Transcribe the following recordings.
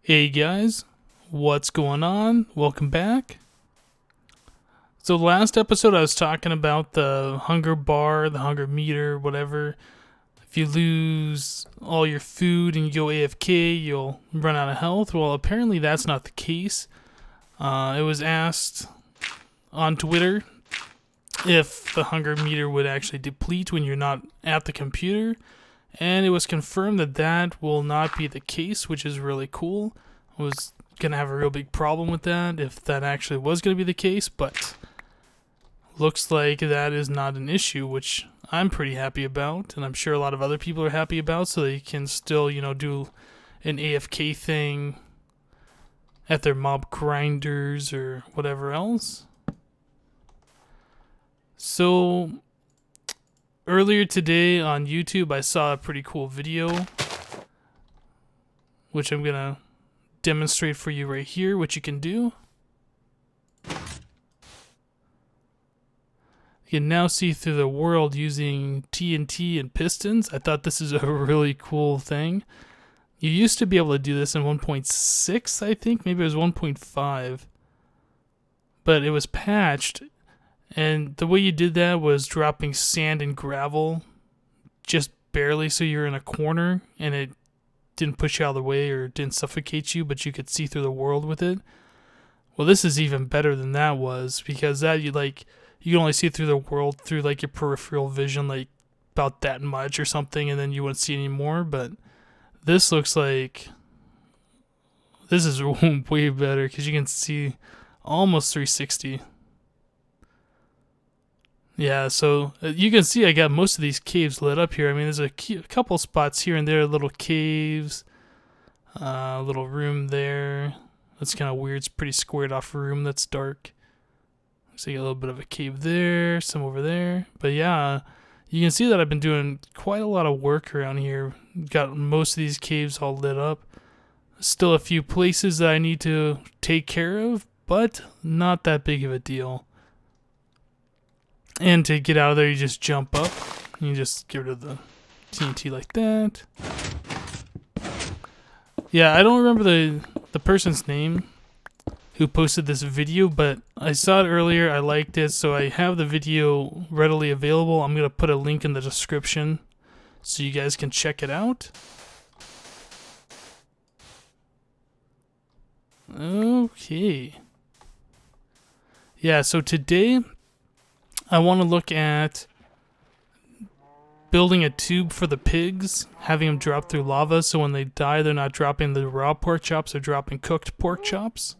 Hey guys, what's going on? Welcome back. So last episode I was talking about the hunger bar, the hunger meter, whatever. If you lose all your food and you go AFK, you'll run out of health. Well, apparently that's not the case. It was asked on Twitter if the hunger meter would actually deplete when you're not at the computer. And it was confirmed that that will not be the case, which is really cool. I was going to have a real big problem with that if that actually was going to be the case, but looks like that is not an issue, which I'm pretty happy about, and I'm sure a lot of other people are happy about, so they can still, do an AFK thing at their mob grinders or whatever else. So earlier today on YouTube, I saw a pretty cool video, which I'm going to demonstrate for you right here, what you can do. You can now see through the world using TNT and pistons. I thought this is a really cool thing. You used to be able to do this in 1.6, I think. Maybe it was 1.5. But it was patched. And the way you did that was dropping sand and gravel just barely so you're in a corner and it didn't push you out of the way or didn't suffocate you, but you could see through the world with it. Well, this is even better than that was, because that you can only see through the world through like your peripheral vision, like about that much or something, and then you wouldn't see any more. But this looks like this is way better because you can see almost 360. Yeah, so you can see I got most of these caves lit up here. I mean, there's a couple spots here and there, little caves, a little room there. That's kind of weird. It's a pretty squared off room that's dark. So you got a little bit of a cave there, some over there. But yeah, you can see that I've been doing quite a lot of work around here. Got most of these caves all lit up. Still a few places that I need to take care of, but not that big of a deal. And to get out of there, you just jump up. You just get rid of the TNT like that. Yeah, I don't remember the person's name who posted this video, but I saw it earlier. I liked it, so I have the video readily available. I'm going to put a link in the description so you guys can check it out. Okay. Yeah, so today I want to look at building a tube for the pigs, having them drop through lava so when they die they're not dropping the raw pork chops, they're dropping cooked pork chops.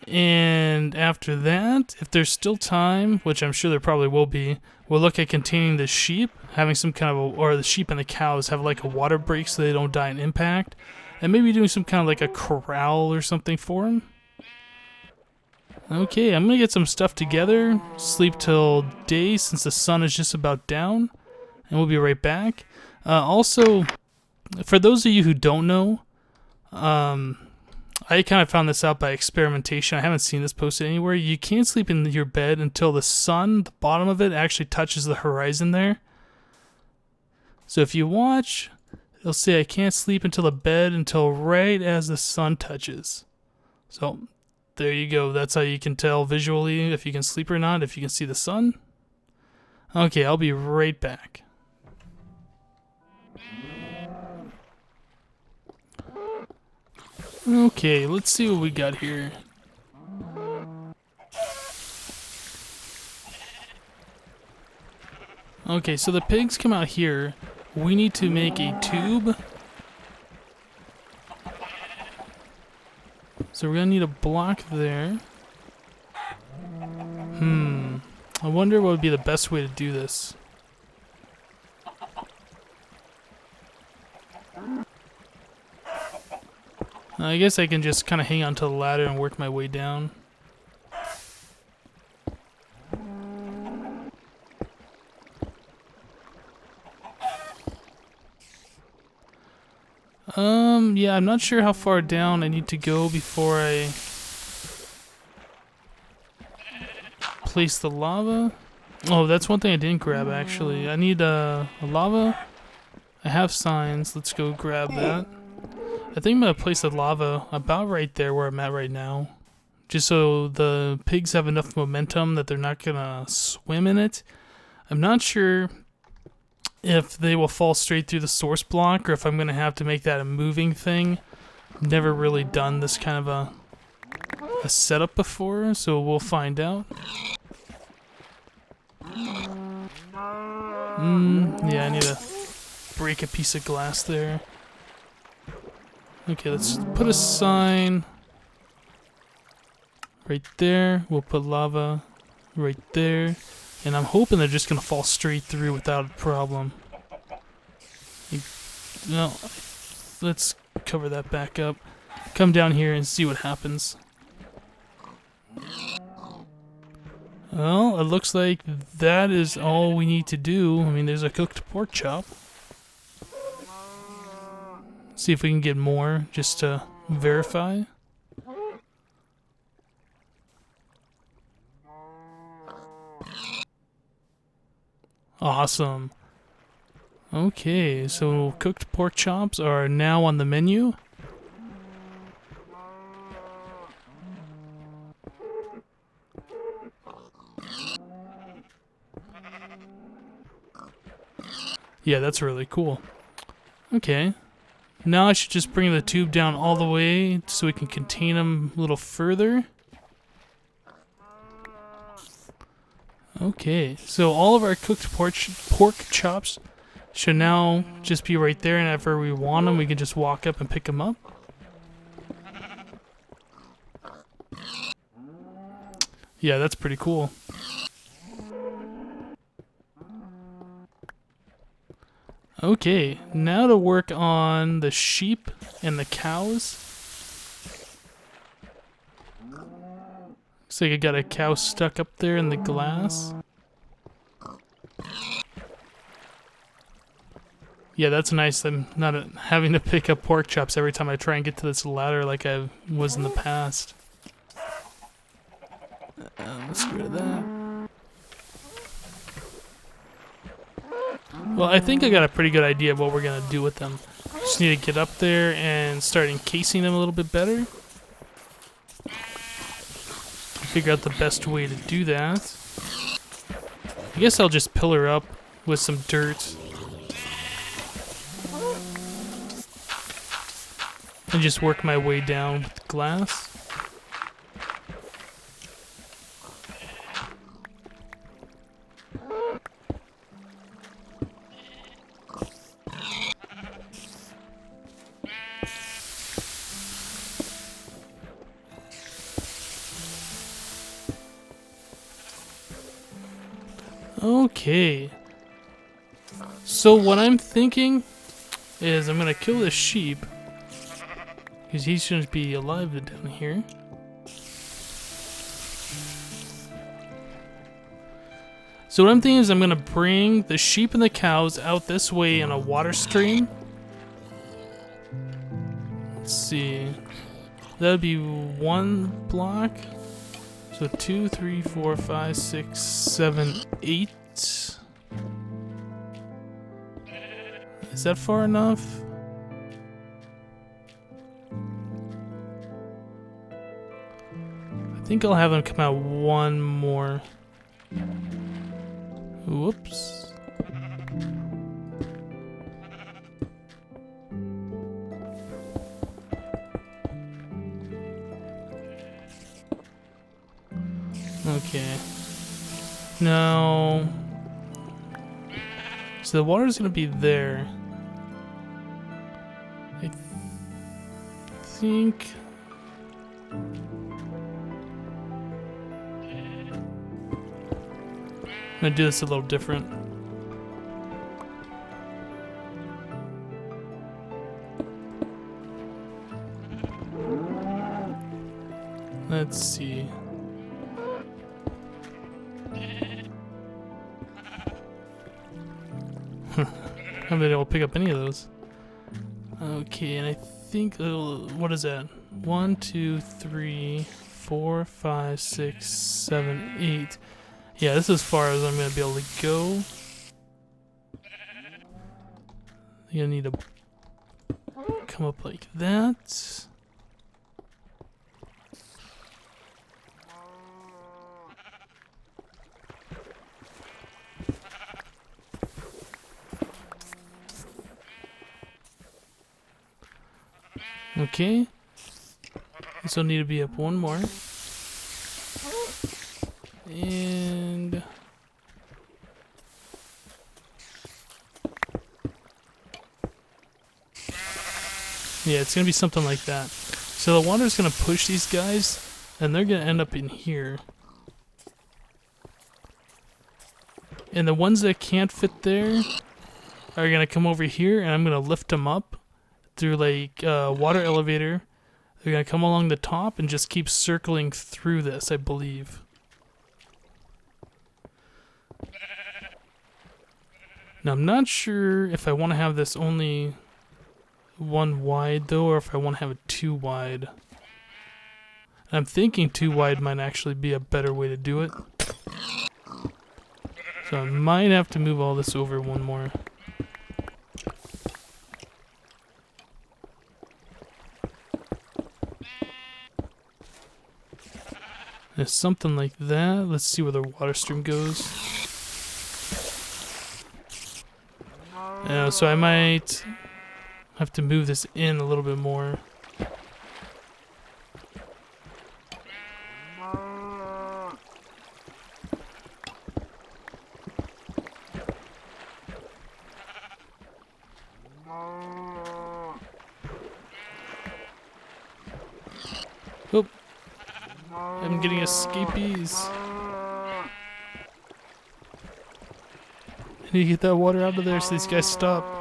And after that, if there's still time, which I'm sure there probably will be, we'll look at containing the sheep, having some kind of or the sheep and the cows have like a water break so they don't die in impact, and maybe doing some kind of like a corral or something for them. Okay, I'm going to get some stuff together, sleep till day since the sun is just about down, and we'll be right back. Also, for those of you who don't know, I kind of found this out by experimentation. I haven't seen this posted anywhere. You can't sleep in your bed until the sun, the bottom of it, actually touches the horizon there. So if you watch, it'll say I can't sleep until the bed until right as the sun touches. So there you go. That's how you can tell visually if you can sleep or not, if you can see the sun. Okay, I'll be right back. Okay, let's see what we got here. Okay, so the pigs come out here. We need to make a tube. So we're gonna need a block there. I wonder what would be the best way to do this. I guess I can just kind of hang onto the ladder and work my way down. Yeah, I'm not sure how far down I need to go before I place the lava. Oh, that's one thing I didn't grab actually. I need a lava. I have signs. Let's go grab that. I think I'm gonna place the lava about right there where I'm at right now. Just so the pigs have enough momentum that they're not gonna swim in it. I'm not sure if they will fall straight through the source block or if I'm gonna have to make that a moving thing. Never really done this kind of a setup before, so we'll find out. Yeah, I need to break a piece of glass there. Okay, let's put a sign right there. We'll put lava right there. And I'm hoping they're just gonna fall straight through without a problem. Well, let's cover that back up. Come down here and see what happens. Well, it looks like that is all we need to do. I mean, there's a cooked pork chop. See if we can get more just to verify. Awesome. Okay, so cooked pork chops are now on the menu. Yeah, that's really cool. Okay. Now I should just bring the tube down all the way so we can contain them a little further. Okay, so all of our cooked pork chops should now just be right there, and whenever we want them, we can just walk up and pick them up. Yeah, that's pretty cool. Okay, now to work on the sheep and the cows. Looks like I got a cow stuck up there in the glass. Yeah, that's nice. I'm not having to pick up pork chops every time I try and get to this ladder like I was in the past. Let's get rid of that. Well, I think I got a pretty good idea of what we're going to do with them. Just need to get up there and start encasing them a little bit better. Figure out the best way to do that. I guess I'll just pillar up with some dirt. And just work my way down with glass. Okay. So what I'm thinking is I'm gonna kill this sheep because he shouldn't be alive down here. So what I'm thinking is I'm gonna bring the sheep and the cows out this way in a water stream. Let's see. That would be 1 block. So 2, 3, 4, 5, 6, 7, 8. Is that far enough? I think I'll have them come out 1 more. Whoops. Okay. Now, so the water's gonna be there. I think. I'm gonna do this a little different. Let's see. I bet I'll pick up any of those. Okay, and I think, what is that? 1, 2, 3, 4, 5, 6, 7, 8. Yeah, this is as far as I'm going to be able to go. You're going to need to come up like that. Okay. This will need to be up one more. And yeah, it's gonna be something like that. So the water's gonna push these guys, and they're gonna end up in here. And the ones that can't fit there are gonna come over here, and I'm gonna lift them up through like water elevator. They're gonna come along the top and just keep circling through this, I believe. Now I'm not sure if I want to have this only one wide though, or if I want to have it two wide. And I'm thinking two wide might actually be a better way to do it. So I might have to move all this over one more. And something like that. Let's see where the water stream goes. So I might have to move this in a little bit more. Oh, I'm getting escapees. I need to get that water out of there so these guys stop.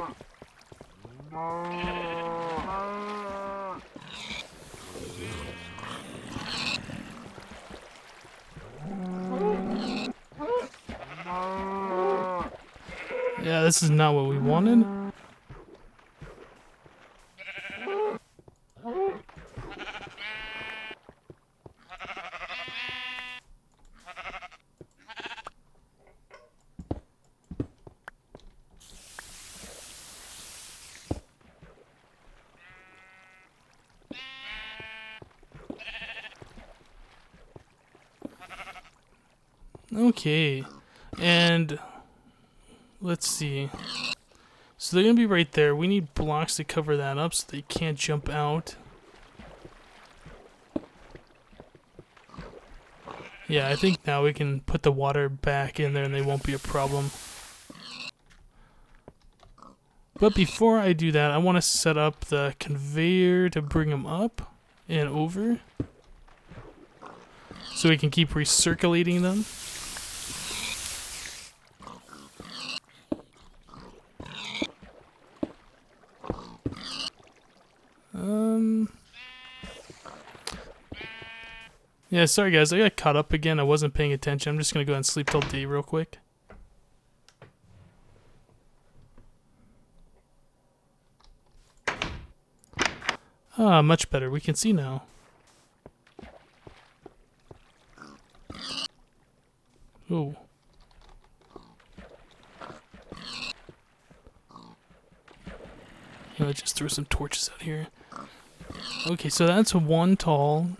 Yeah, this is not what we wanted. Okay, and let's see. So they're gonna be right there. We need blocks to cover that up so they can't jump out. Yeah, I think now we can put the water back in there and they won't be a problem. But before I do that, I want to set up the conveyor to bring them up and over so we can keep recirculating them. Yeah, sorry guys, I got caught up again. I wasn't paying attention. I'm just gonna go ahead and sleep till day real quick. Ah, much better. We can see now. Oh. Let's just throw some torches out here. Okay, so that's one tall.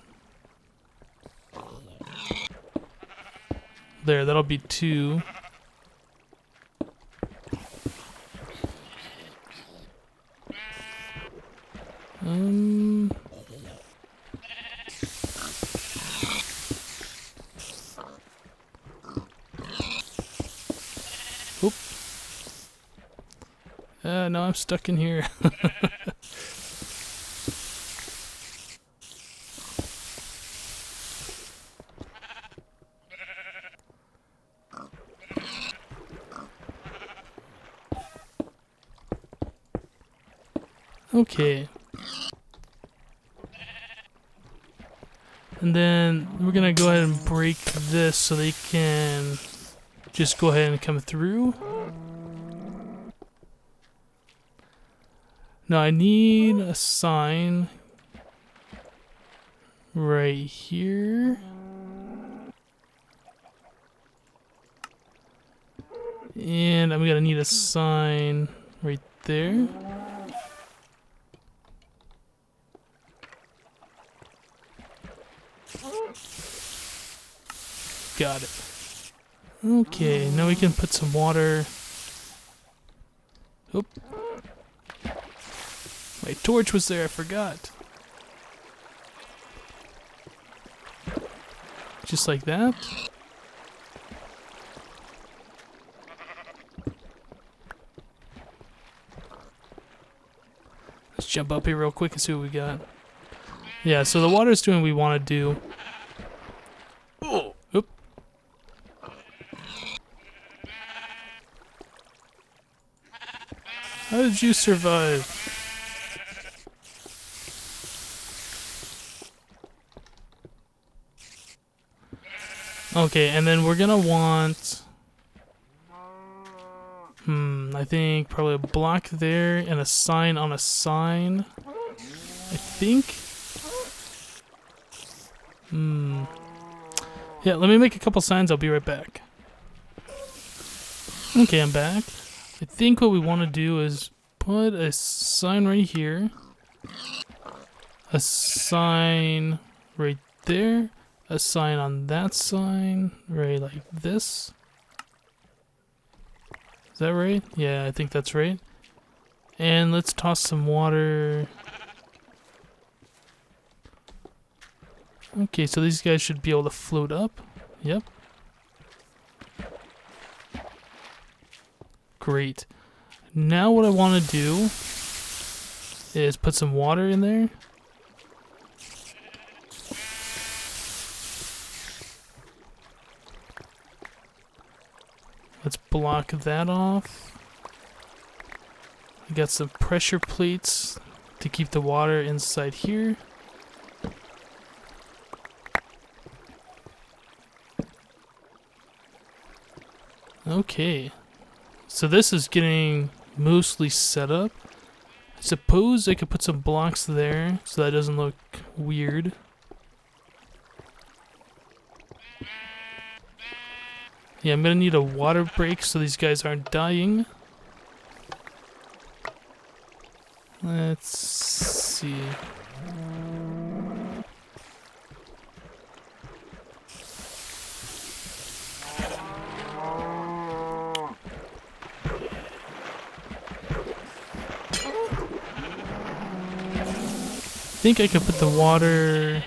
There, that'll be two. Oop. No, I'm stuck in here. Okay. And then we're gonna go ahead and break this so they can just go ahead and come through. Now I need a sign right here. And I'm gonna need a sign right there. Got it. Okay, now we can put some water. Oop. My torch was there, I forgot. Just like that. Let's jump up here real quick and see what we got. Yeah, so the water's doing what we want to do. Oh, oop. How did you survive? Okay, and then we're gonna want... I think probably a block there and a sign on a sign. I think. Yeah, let me make a couple signs, I'll be right back. Okay, I'm back. I think what we want to do is put a sign right here. A sign right there. A sign on that sign, right like this. Is that right? Yeah, I think that's right. And let's toss some water. Okay, so these guys should be able to float up. Yep. Great. Now what I want to do is put some water in there. Let's block that off. We got some pressure plates to keep the water inside here. Okay. So this is getting mostly set up. I suppose I could put some blocks there so that doesn't look weird. Yeah, I'm gonna need a water break so these guys aren't dying. Let's see. I think I could put the water...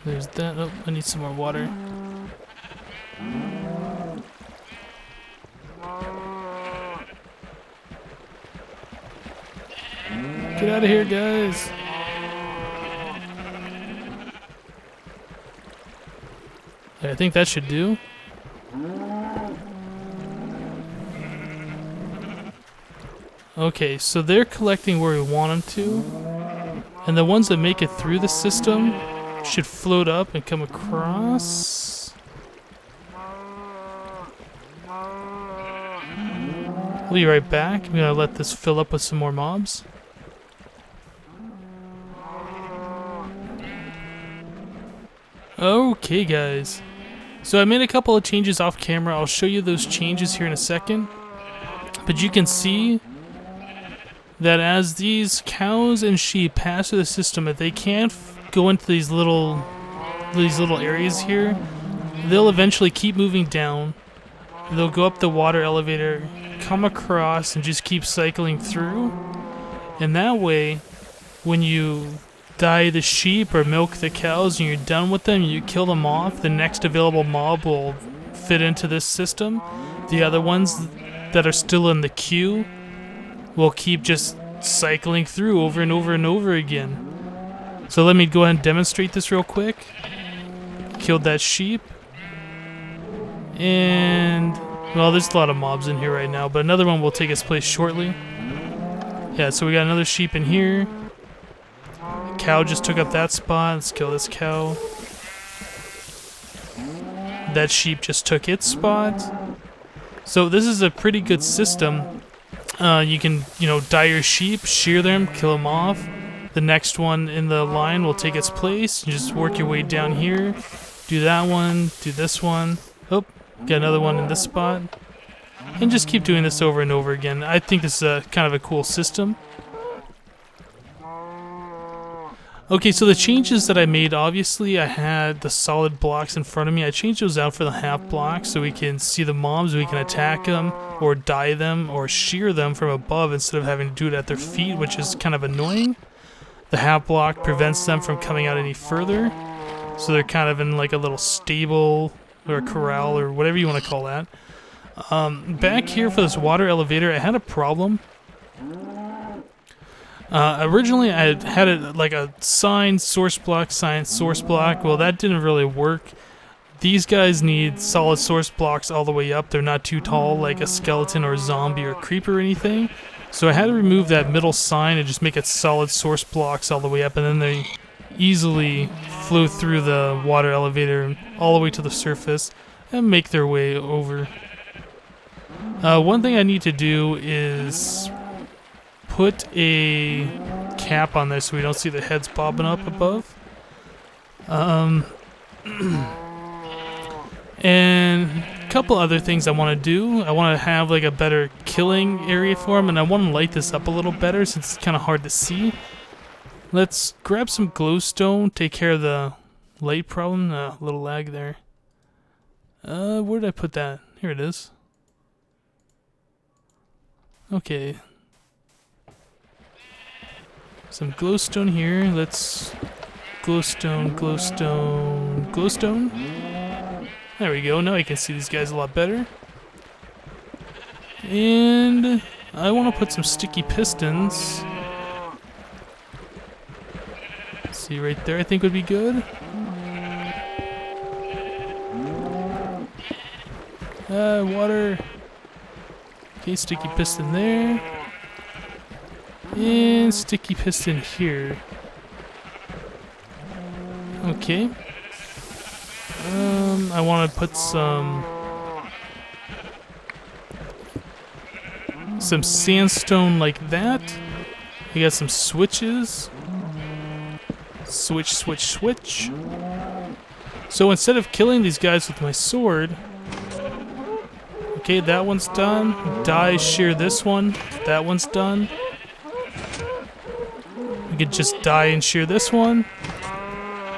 There's that. Oh, I need some more water. Get out of here, guys. I think that should do. Okay, so they're collecting where we want them to. And the ones that make it through the system should float up and come across. We'll be right back. I'm gonna let this fill up with some more mobs. Okay, guys. So I made a couple of changes off camera. I'll show you those changes here in a second. But you can see that as these cows and sheep pass through the system, if they can't go into these little areas here, they'll eventually keep moving down. They'll go up the water elevator, come across, and just keep cycling through. And that way, when you dye the sheep or milk the cows and you're done with them, you kill them off, the next available mob will fit into this system. The other ones that are still in the queue will keep just cycling through over and over and over again. So let me go ahead and demonstrate this real quick. Killed that sheep. And, well, there's a lot of mobs in here right now, but another one will take its place shortly. Yeah, so we got another sheep in here. The cow just took up that spot. Let's kill this cow. That sheep just took its spot. So this is a pretty good system. You can, dye your sheep, shear them, kill them off. The next one in the line will take its place. You just work your way down here. Do that one, do this one. Oh, got another one in this spot. And just keep doing this over and over again. I think this is kind of a cool system. Okay, so the changes that I made, obviously I had the solid blocks in front of me. I changed those out for the half blocks so we can see the mobs, we can attack them, or die them, or shear them from above instead of having to do it at their feet, which is kind of annoying. The half block prevents them from coming out any further, so they're kind of in like a little stable, or a corral, or whatever you want to call that. Back here for this water elevator, I had a problem. Originally I had it like a sign, source block, sign, source block. Well, that didn't really work. These guys need solid source blocks all the way up. They're not too tall like a skeleton or a zombie or a creeper or anything. So I had to remove that middle sign and just make it solid source blocks all the way up, and then they easily flow through the water elevator all the way to the surface and make their way over. One thing I need to do is put a cap on this so we don't see the heads bobbing up above. And a couple other things I want to do. I want to have like a better killing area for them, and I want to light this up a little better since it's kind of hard to see. Let's grab some glowstone, take care of the light problem. A little lag there. Where did I put that? Here it is. Okay. Some glowstone here. Let's glowstone, glowstone, glowstone. There we go. Now I can see these guys a lot better. And I want to put some sticky pistons. See right there, I think would be good. Water. Okay, sticky piston there. And sticky piston here. Okay. I want to put some sandstone like that. I got some switches. Switch, switch, switch. So instead of killing these guys with my sword, okay, that one's done. Die, shear this one. That one's done. We could just die and shear this one.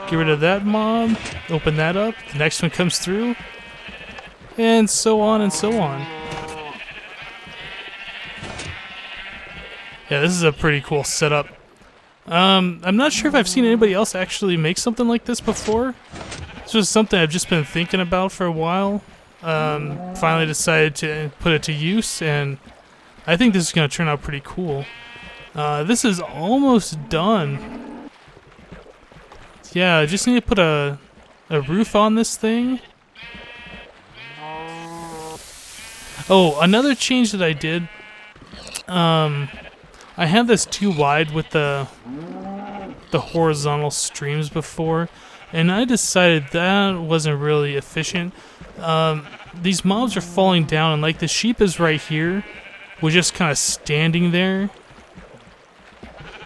Get rid of that mob. Open that up. The next one comes through. And so on and so on. Yeah, this is a pretty cool setup. I'm not sure if I've seen anybody else actually make something like this before. This was something I've just been thinking about for a while. Finally decided to put it to use, and I think this is going to turn out pretty cool. This is almost done. Yeah, I just need to put a roof on this thing. Oh, another change that I did. I had this too wide with the horizontal streams before, and I decided that wasn't really efficient. These mobs are falling down, and like the sheep is right here, we're just kind of standing there.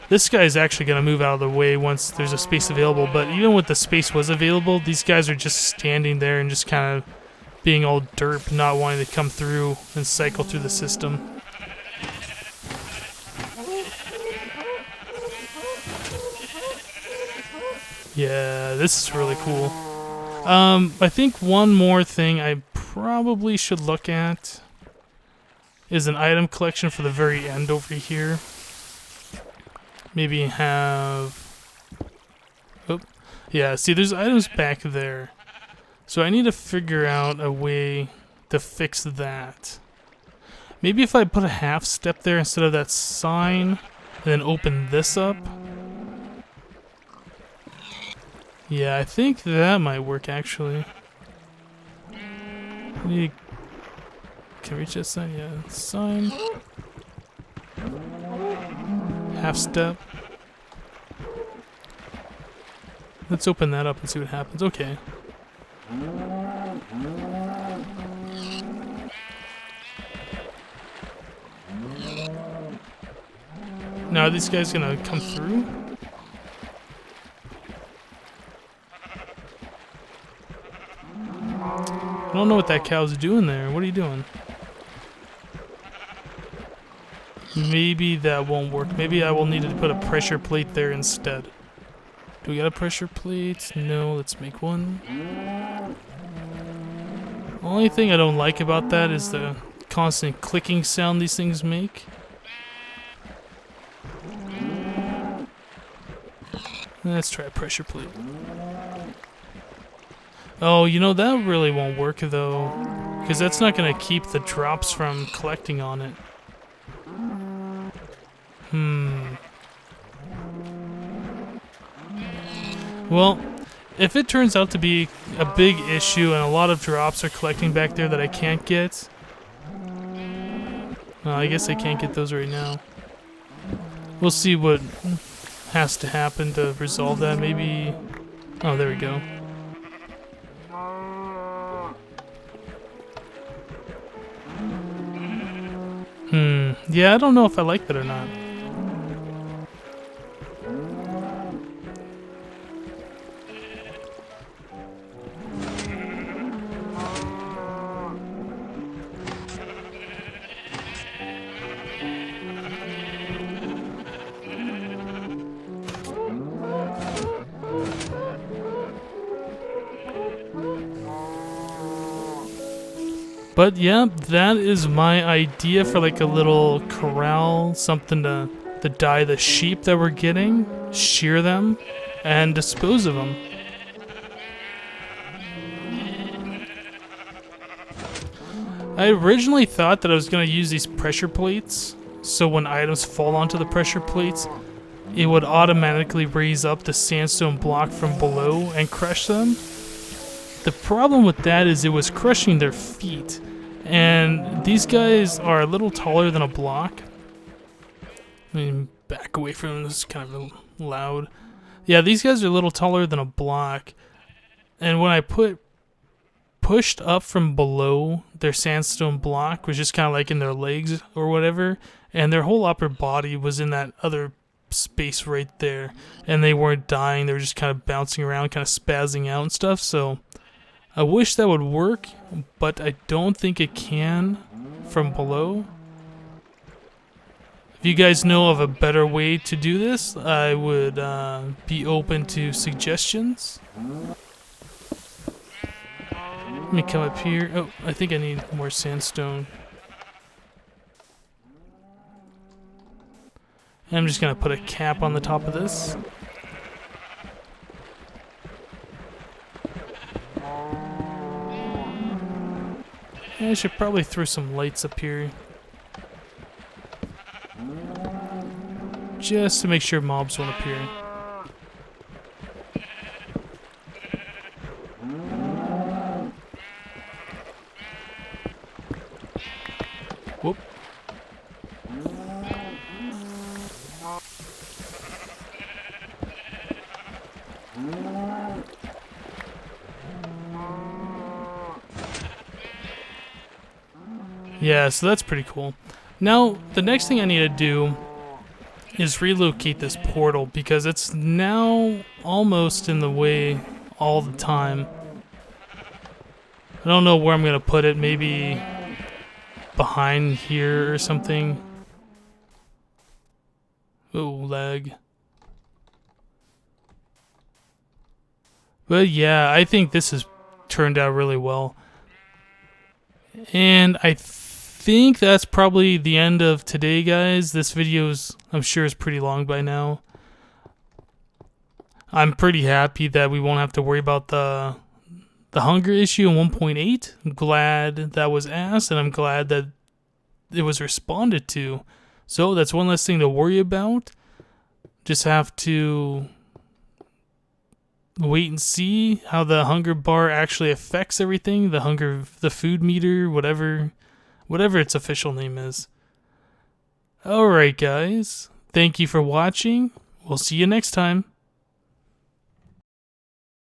This guy is actually going to move out of the way once there's a space available, but even with the space was available, these guys are just standing there and just kind of being all derp, not wanting to come through and cycle through the system. Yeah, this is really cool. I think one more thing I probably should look at is an item collection for the very end over here. Maybe have... Oh, yeah, see, there's items back there. So I need to figure out a way to fix that. Maybe if I put a half step there instead of that sign, and then open this up. Yeah, I think that might work, actually. Can I reach that sign? Yeah, sign. Half step. Let's open that up and see what happens. Okay. Now are these guys gonna come through? I don't know what that cow's doing there. What are you doing? Maybe that won't work. Maybe I will need to put a pressure plate there instead. Do we got a pressure plate? No, let's make one. Only thing I don't like about that is the constant clicking sound these things make. Let's try a pressure plate. Oh, you know, that really won't work though, because that's not going to keep the drops from collecting on it. Well, if it turns out to be a big issue and a lot of drops are collecting back there that I can't get, well, I guess I can't get those right now. We'll see what has to happen to resolve that. Maybe... Oh, there we go. Yeah, I don't know if I like that or not. But yeah, that is my idea for like a little corral, something to dye the sheep that we're getting, shear them, and dispose of them. I originally thought that I was going to use these pressure plates, so when items fall onto the pressure plates, it would automatically raise up the sandstone block from below and crush them. The problem with that is it was crushing their feet, and these guys are a little taller than a block. I mean, back away from them, this is kind of loud. Yeah, these guys are a little taller than a block, and when I pushed up from below, their sandstone block was just kind of like in their legs or whatever, and their whole upper body was in that other space right there, and they weren't dying, they were just kind of bouncing around, kind of spazzing out and stuff. So I wish that would work, but I don't think it can from below. If you guys know of a better way to do this, I would be open to suggestions. Let me come up here. Oh, I think I need more sandstone. And I'm just going to put a cap on the top of this. I should probably throw some lights up here. Just to make sure mobs won't appear. Whoop. Yeah, so that's pretty cool. Now, the next thing I need to do is relocate this portal because it's now almost in the way all the time. I don't know where I'm going to put it. Maybe behind here or something. Oh, lag. But yeah, I think this has turned out really well. And I think that's probably the end of today, guys. This video is, I'm sure, is pretty long by now. I'm pretty happy that we won't have to worry about the hunger issue in 1.8. I'm glad that was asked, and I'm glad that it was responded to. So that's one less thing to worry about. Just have to wait and see how the hunger bar actually affects everything. The food meter, whatever its official name is. Alright, guys. Thank you for watching. We'll see you next time.